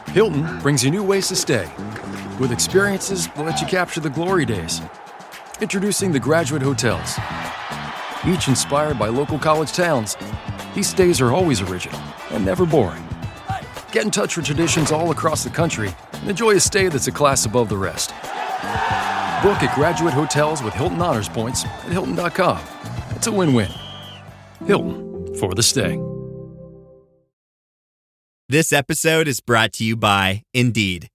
Hilton brings you new ways to stay, with experiences that let you capture the glory days. Introducing the Graduate Hotels. Each inspired by local college towns, these stays are always original and never boring. Get in touch with traditions all across the country and enjoy a stay that's a class above the rest. Book at Graduate Hotels with Hilton Honors Points at Hilton.com. It's a win-win. Hilton, for the stay. This episode is brought to you by Indeed.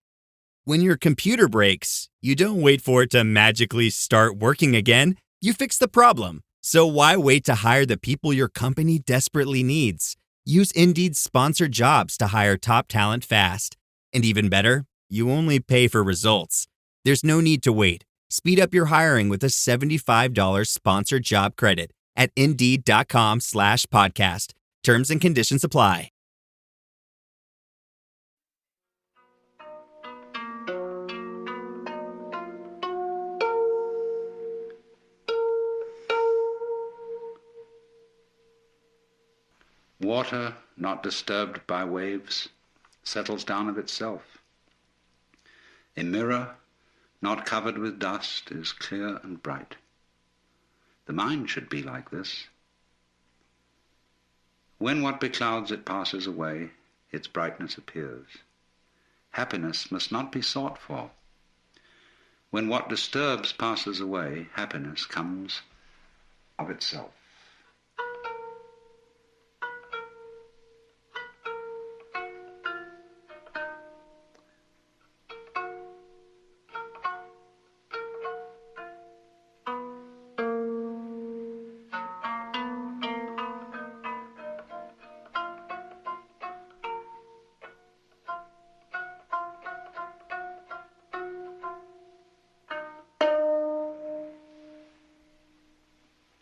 When your computer breaks, you don't wait for it to magically start working again. You fix the problem. So why wait to hire the people your company desperately needs? Use Indeed's sponsored jobs to hire top talent fast. And even better, you only pay for results. There's no need to wait. Speed up your hiring with a $75 sponsored job credit at Indeed.com/podcast. Terms and conditions apply. Water, not disturbed by waves, settles down of itself. A mirror, not covered with dust, is clear and bright. The mind should be like this. When what beclouds it passes away, its brightness appears. Happiness must not be sought for. When what disturbs passes away, happiness comes of itself.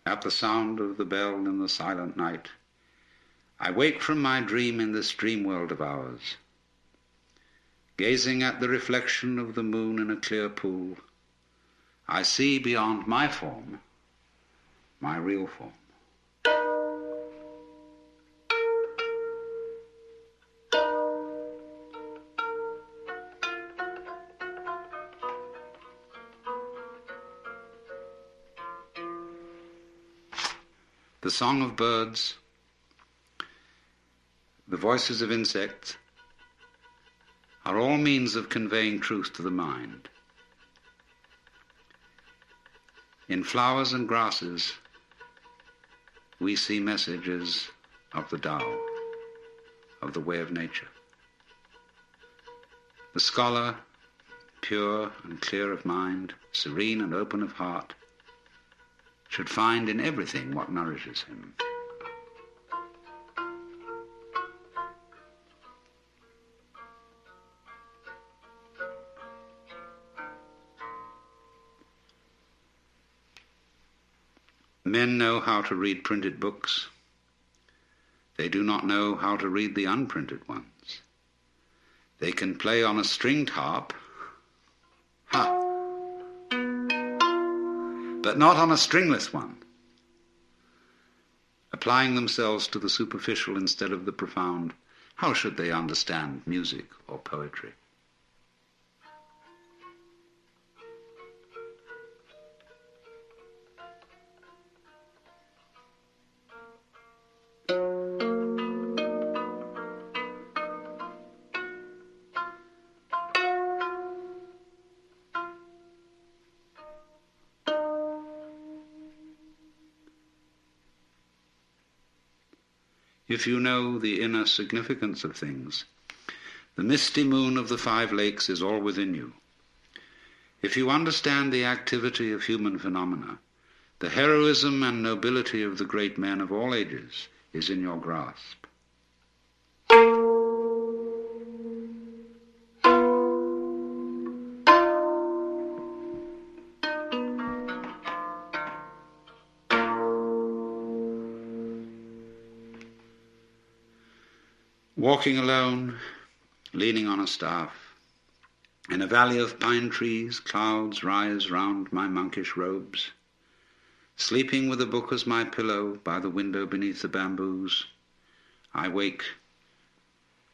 At the sound of the bell in the silent night, I wake from my dream in this dream world of ours. Gazing at the reflection of the moon in a clear pool, I see beyond my form, my real form. The song of birds, the voices of insects, are all means of conveying truth to the mind. In flowers and grasses, we see messages of the Tao, of the way of nature. The scholar, pure and clear of mind, serene and open of heart, should find in everything what nourishes him. Men know how to read printed books. They do not know how to read the unprinted ones. They can play on a stringed harp, but not on a stringless one, applying themselves to the superficial instead of the profound. How should they understand music or poetry? If you know the inner significance of things, the misty moon of the 5 lakes is all within you. If you understand the activity of human phenomena, the heroism and nobility of the great men of all ages is in your grasp. Walking alone, leaning on a staff, in a valley of pine trees, clouds rise round my monkish robes. Sleeping with a book as my pillow by the window beneath the bamboos, I wake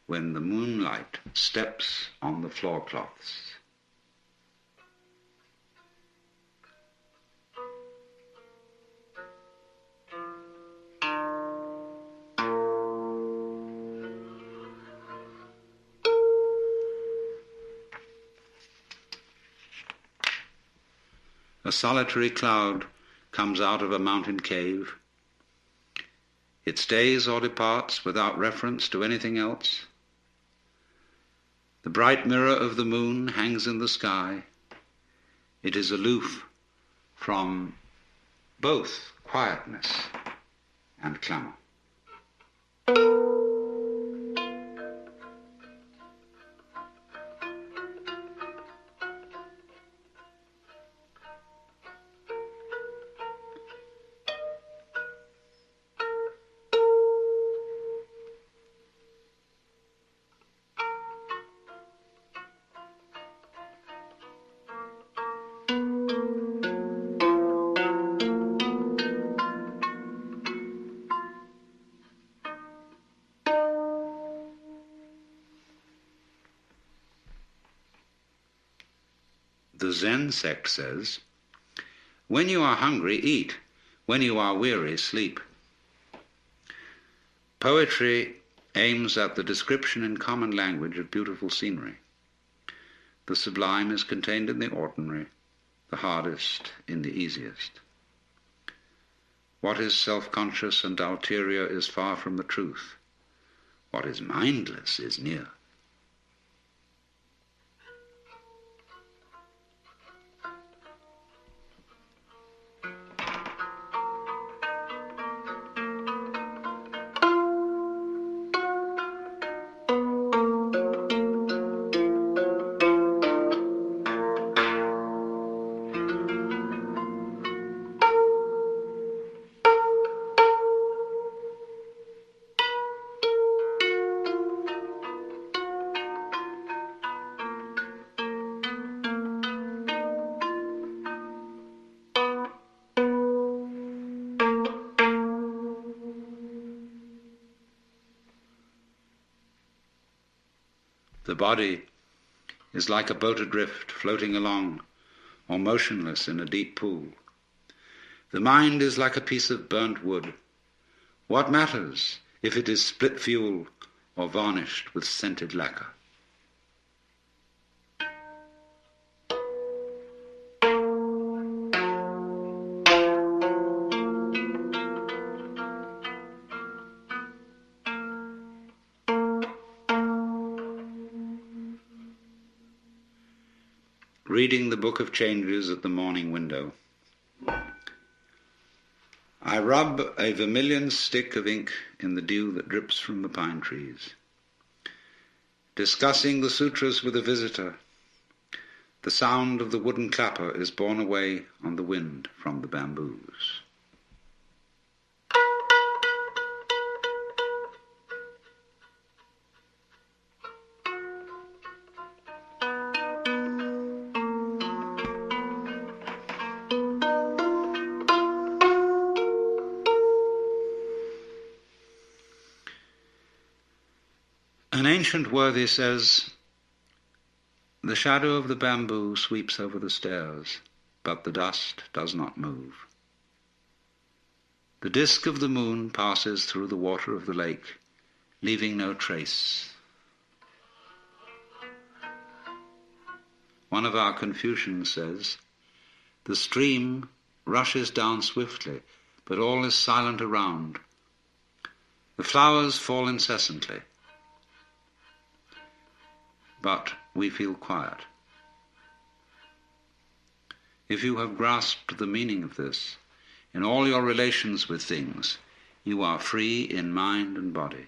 when the moonlight steps on the floorcloths. A solitary cloud comes out of a mountain cave. It stays or departs without reference to anything else. The bright mirror of the moon hangs in the sky. It is aloof from both quietness and clamor. The Zen sect says, when you are hungry, eat. When you are weary, sleep. Poetry aims at the description in common language of beautiful scenery. The sublime is contained in the ordinary, the hardest in the easiest. What is self-conscious and ulterior is far from the truth. What is mindless is near. The body is like a boat adrift, floating along, or motionless in a deep pool. The mind is like a piece of burnt wood. What matters if it is split fuel or varnished with scented lacquer? Reading the Book of Changes at the morning window. I rub a vermilion stick of ink in the dew that drips from the pine trees. Discussing the sutras with a visitor, the sound of the wooden clapper is borne away on the wind from the bamboos. An ancient worthy says, the shadow of the bamboo sweeps over the stairs, but the dust does not move. The disk of the moon passes through the water of the lake, leaving no trace. One of our Confucians says, the stream rushes down swiftly, but all is silent around. The flowers fall incessantly, but we feel quiet. If you have grasped the meaning of this, in all your relations with things, you are free in mind and body.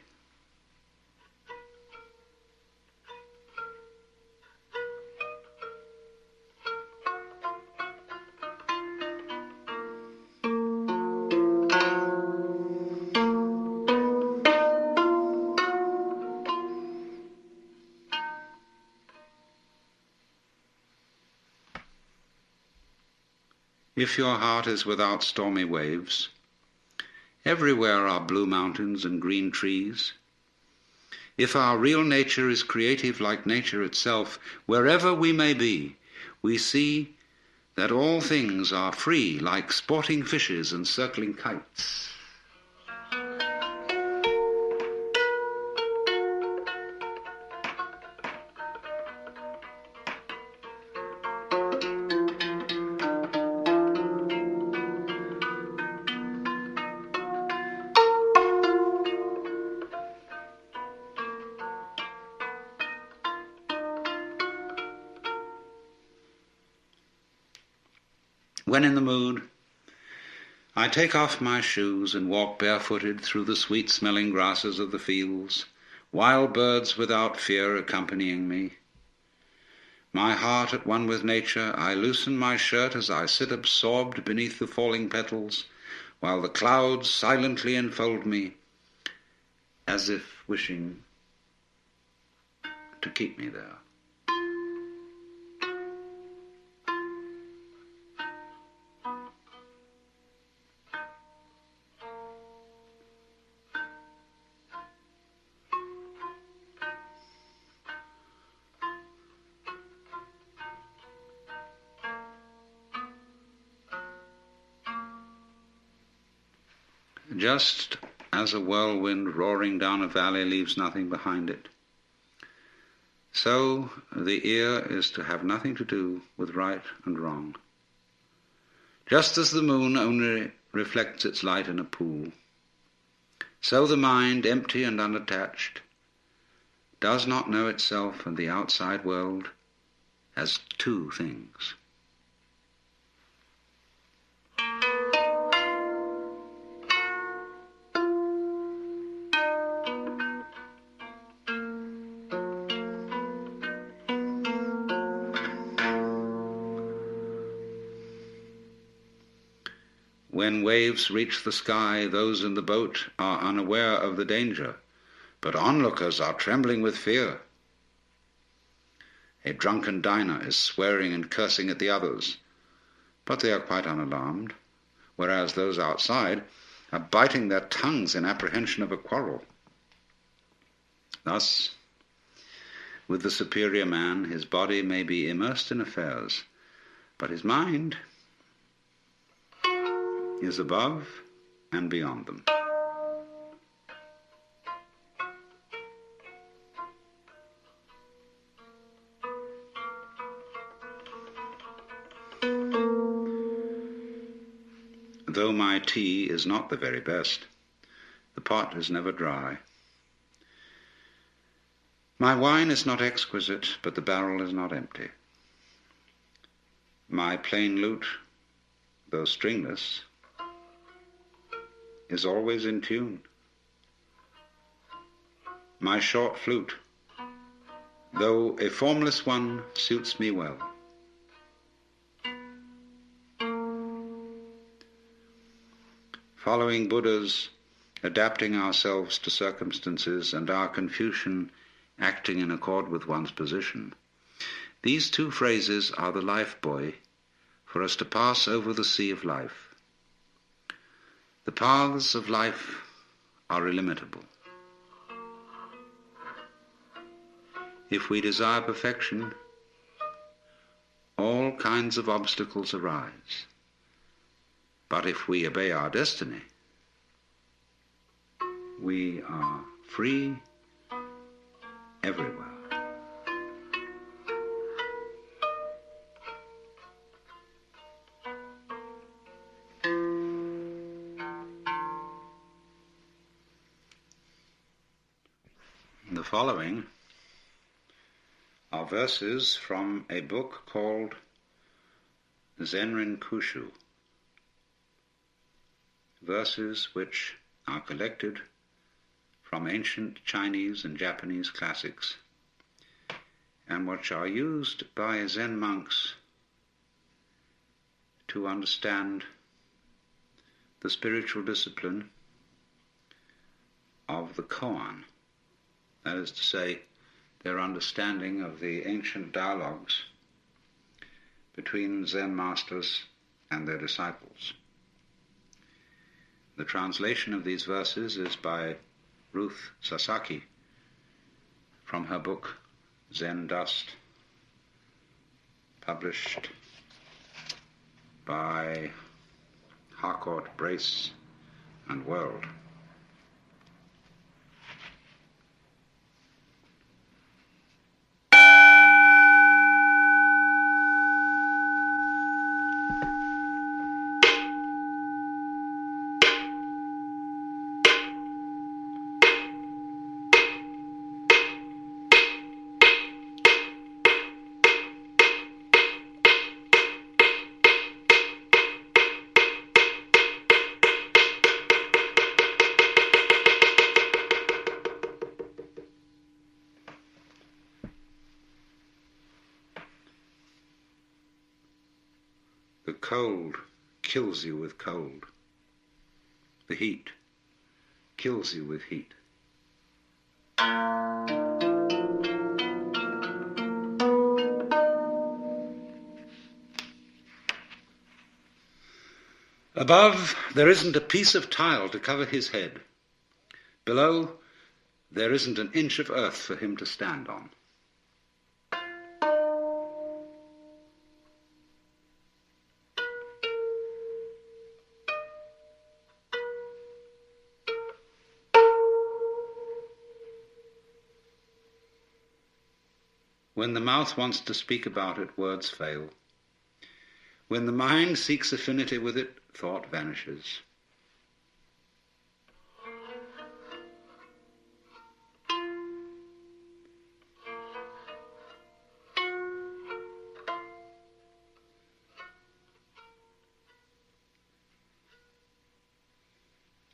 If your heart is without stormy waves, everywhere are blue mountains and green trees. If our real nature is creative like nature itself, wherever we may be, we see that all things are free like sporting fishes and circling kites. When in the mood, I take off my shoes and walk barefooted through the sweet-smelling grasses of the fields, wild birds without fear accompanying me. My heart at one with nature, I loosen my shirt as I sit absorbed beneath the falling petals, while the clouds silently enfold me, as if wishing to keep me there. Just as a whirlwind roaring down a valley leaves nothing behind it, so the ear is to have nothing to do with right and wrong. Just as the moon only reflects its light in a pool, so the mind, empty and unattached, does not know itself and the outside world as two things. When waves reach the sky, those in the boat are unaware of the danger, but onlookers are trembling with fear. A drunken diner is swearing and cursing at the others, but they are quite unalarmed, whereas those outside are biting their tongues in apprehension of a quarrel. Thus, with the superior man, his body may be immersed in affairs, but his mind is above and beyond them. Though my tea is not the very best, the pot is never dry. My wine is not exquisite, but the barrel is not empty. My plain lute, though stringless, is always in tune. My short flute, though a formless one, suits me well. Following Buddhas, adapting ourselves to circumstances, and our Confucian acting in accord with one's position, these two phrases are the life buoy for us to pass over the sea of life. The paths of life are illimitable. If we desire perfection, all kinds of obstacles arise. But if we obey our destiny, we are free everywhere. The following are verses from a book called Zenrin Kushu, verses which are collected from ancient Chinese and Japanese classics and which are used by Zen monks to understand the spiritual discipline of the koan. That is to say, their understanding of the ancient dialogues between Zen masters and their disciples. The translation of these verses is by Ruth Sasaki, from her book Zen Dust, published by Harcourt, Brace and World. The cold kills you with cold. The heat kills you with heat. Above, there isn't a piece of tile to cover his head. Below, there isn't an inch of earth for him to stand on. When the mouth wants to speak about it, words fail. When the mind seeks affinity with it, thought vanishes.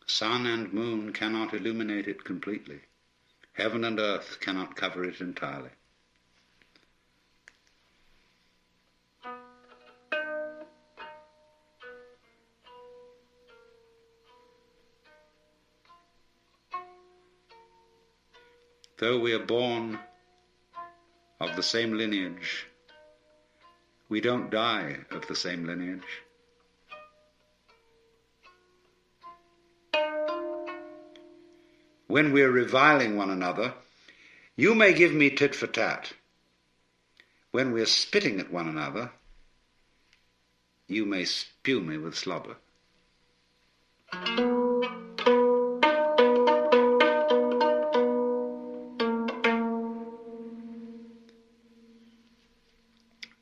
Sun and moon cannot illuminate it completely. Heaven and earth cannot cover it entirely. Though we are born of the same lineage, we don't die of the same lineage. When we're reviling one another, you may give me tit for tat. When we're spitting at one another, you may spew me with slobber.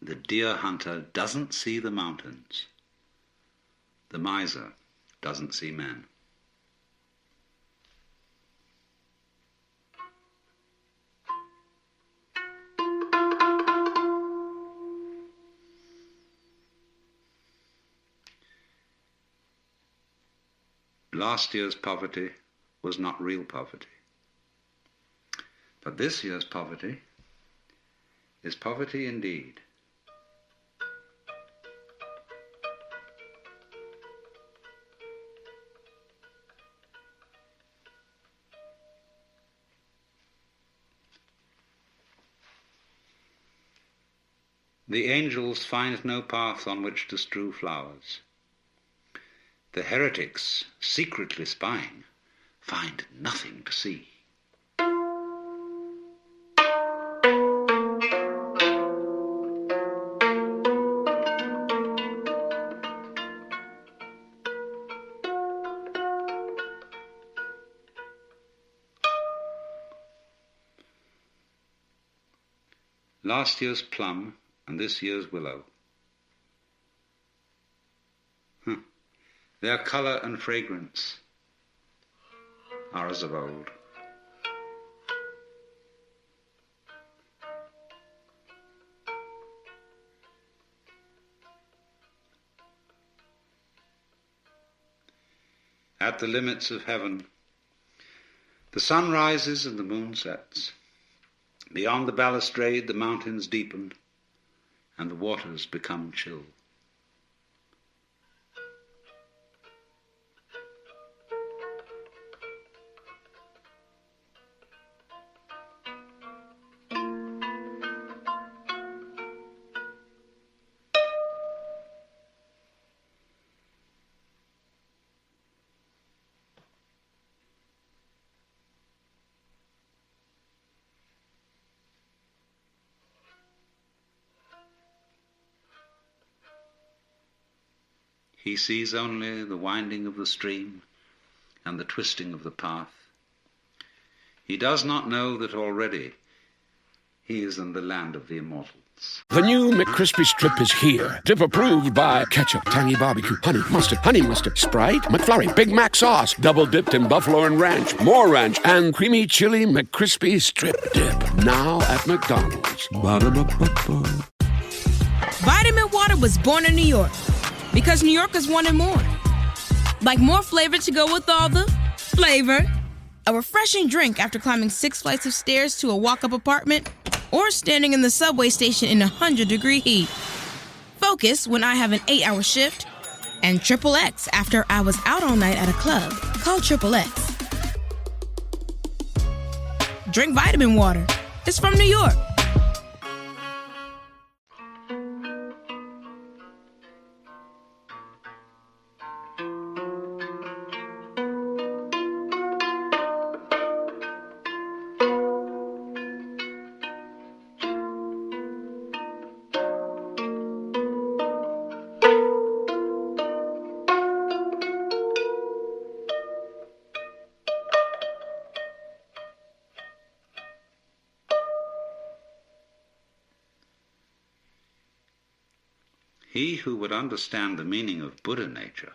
The deer hunter doesn't see the mountains. The miser doesn't see men. Last year's poverty was not real poverty. But this year's poverty is poverty indeed. The angels find no path on which to strew flowers. The heretics, secretly spying, find nothing to see. Last year's plum and this year's willow. Their colour and fragrance are as of old. At the limits of heaven, the sun rises and the moon sets. Beyond the balustrade, the mountains deepen and the waters become chill. He sees only the winding of the stream and the twisting of the path. He does not know that already he is in the land of the immortals. The new McCrispy Strip is here. Dip approved by ketchup, tangy barbecue, honey mustard, Sprite, McFlurry, Big Mac sauce, double dipped in buffalo and ranch, more ranch, and creamy chili McCrispy Strip Dip. Now at McDonald's. Ba-da-ba-ba-ba. Vitamin Water was born in New York because New Yorkers wanted more. Like more flavor to go with all the flavor. A refreshing drink after climbing 6 flights of stairs to a walk-up apartment, or standing in the subway station in 100-degree heat. Focus when I have an 8-hour shift, and Triple X after I was out all night at a club. Call Triple X. Drink vitamin water. It's from New York. He who would understand the meaning of Buddha nature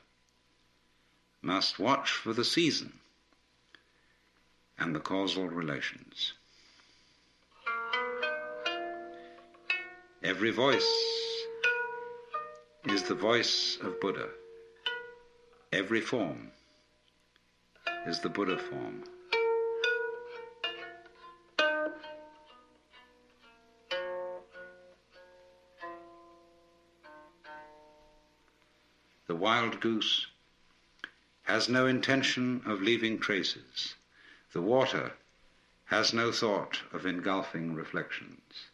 must watch for the season and the causal relations. Every voice is the voice of Buddha. Every form is the Buddha form. The wild goose has no intention of leaving traces. The water has no thought of engulfing reflections.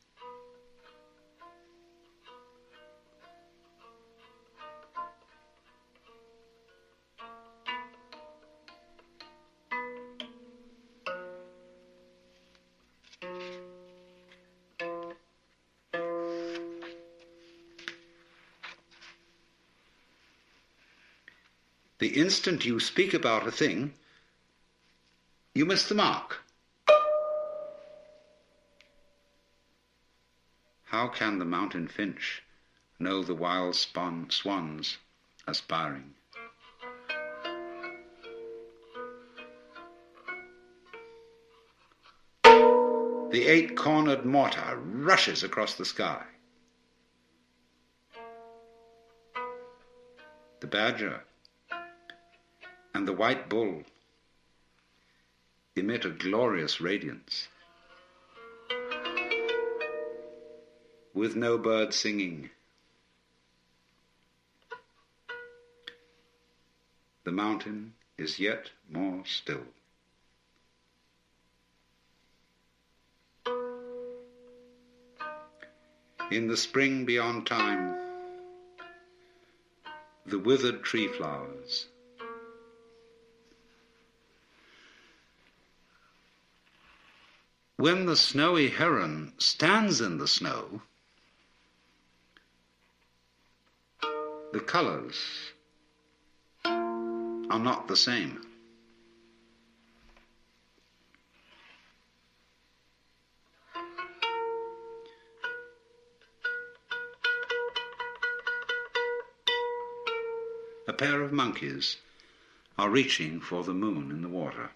The instant you speak about a thing, you miss the mark. How can the mountain finch know the wild swans aspiring? The 8-cornered mortar rushes across the sky. The badger and the white bull emit a glorious radiance, with no bird singing. The mountain is yet more still. In the spring beyond time, the withered tree flowers when the snowy heron stands in the snow, the colors are not the same. A pair of monkeys are reaching for the moon in the water.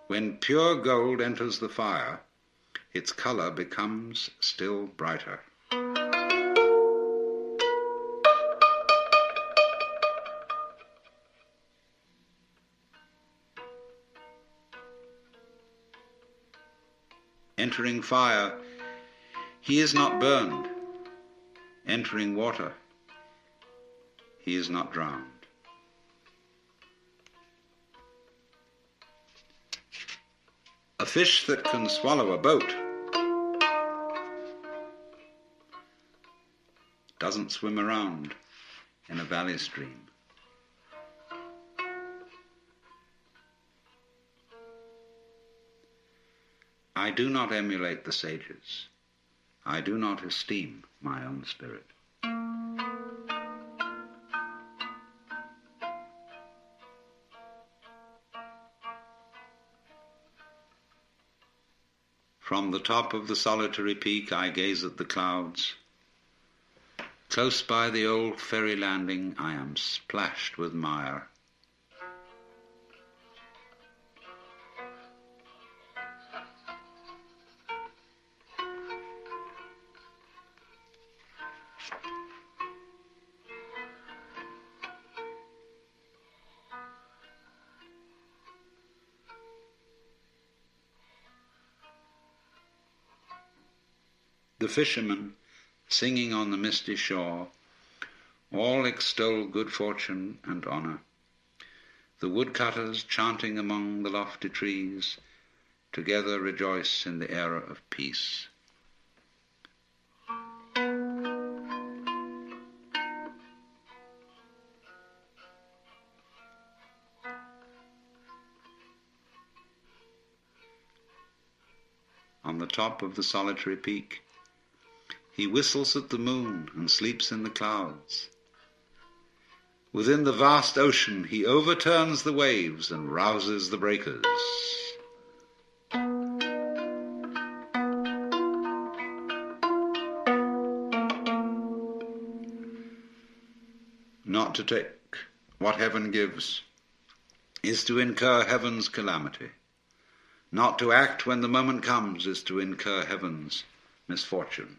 When pure gold enters the fire, its color becomes still brighter. Entering fire, he is not burned. Entering water, he is not drowned. A fish that can swallow a boat doesn't swim around in a valley stream. I do not emulate the sages. I do not esteem my own spirit. From the top of the solitary peak I gaze at the clouds. Close by the old ferry landing I am splashed with mire. The fishermen, singing on the misty shore, all extol good fortune and honour. The woodcutters, chanting among the lofty trees, together rejoice in the era of peace. On the top of the solitary peak, he whistles at the moon and sleeps in the clouds. Within the vast ocean he overturns the waves and rouses the breakers. Not to take what heaven gives is to incur heaven's calamity. Not to act when the moment comes is to incur heaven's misfortune.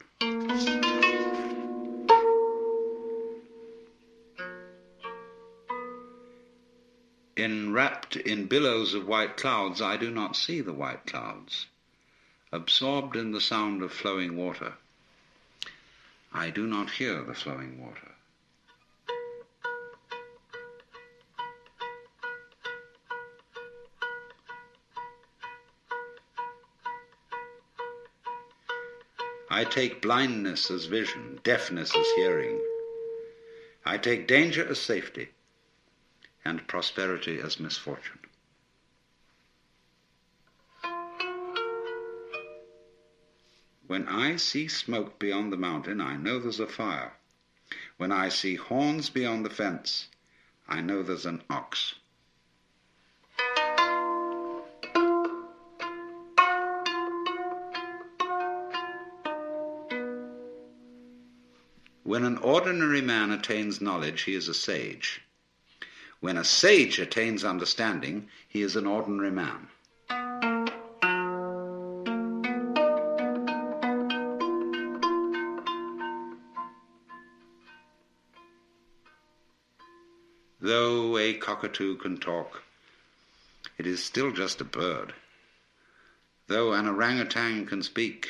Enwrapped in billows of white clouds, I do not see the white clouds. Absorbed in the sound of flowing water, I do not hear the flowing water. I take blindness as vision, deafness as hearing. I take danger as safety, and prosperity as misfortune. When I see smoke beyond the mountain, I know there's a fire. When I see horns beyond the fence, I know there's an ox. When an ordinary man attains knowledge, he is a sage. When a sage attains understanding, he is an ordinary man. Though a cockatoo can talk, it is still just a bird. Though an orangutan can speak,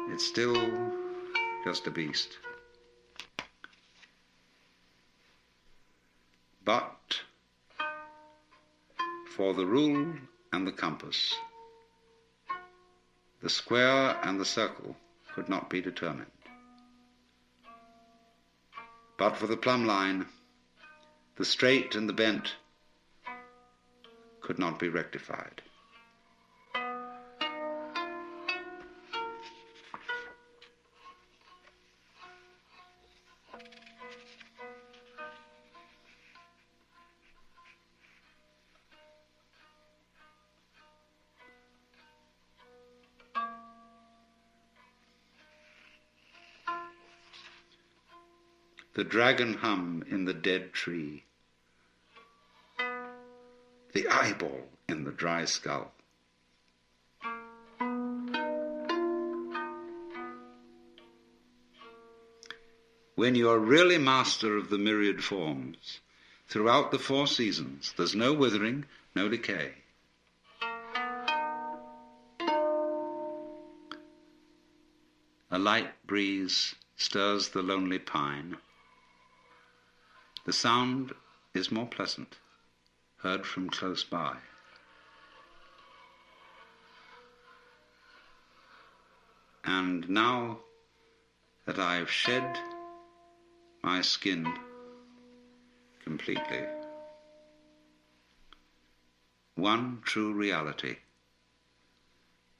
it's still just a beast. But for the rule and the compass, the square and the circle could not be determined. But for the plumb line, the straight and the bent could not be rectified. The dragon hum in the dead tree, the eyeball in the dry skull. When you are really master of the myriad forms, throughout the 4 seasons, there's no withering, no decay. A light breeze stirs the lonely pine. The sound is more pleasant, heard from close by. And now that I have shed my skin completely, one true reality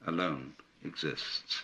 alone exists.